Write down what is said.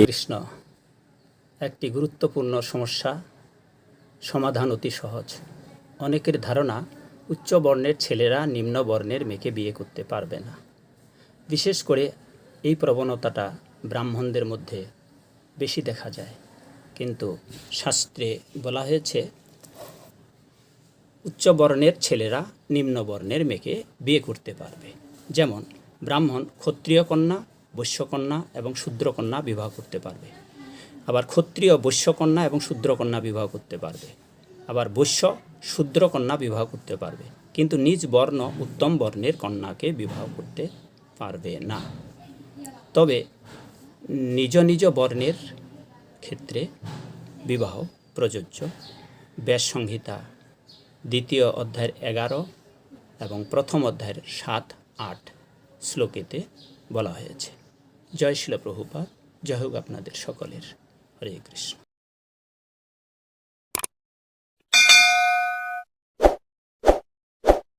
কৃষ্ণ। একটি গুরুত্বপূর্ণ সমস্যা সমাধান অতি সহজ। অনেকের ধারণা উচ্চ বর্ণের ছেলেরা নিম্ন বর্ণের মেয়েকে বিয়ে করতে পারবে না। বিশেষ করে এই প্রবণতাটা ব্রাহ্মণদের মধ্যে বেশি দেখা যায়, কিন্তু শাস্ত্রে বলা হয়েছে উচ্চ বর্ণের ছেলেরা নিম্ন বর্ণের মেয়েকে বিয়ে করতে পারবে। যেমন ব্রাহ্মণ ক্ষত্রিয় কন্যা, বৈশ্যকন্যা এবং শূদ্রকন্যা বিবাহ করতে পারবে। আবার ক্ষত্রিয় বৈশ্যকন্যা এবং শূদ্রকন্যা বিবাহ করতে পারবে। আবার বৈশ্য শূদ্রকন্যা বিবাহ করতে পারবে, কিন্তু নিজ বর্ণ উত্তম বর্ণের কন্যাকে বিবাহ করতে পারবে না। তবে নিজ নিজ বর্ণের ক্ষেত্রে বিবাহ প্রযোজ্য। ব্যাস সংহিতা 2য় অধ্যায়ের 11 এবং 1ম অধ্যায়ের 7-8 শ্লোকেতে বলা হয়েছে। জয় শিল প্রভুপাদ। জয় হোক আপনাদের সকলের। হরে কৃষ্ণ।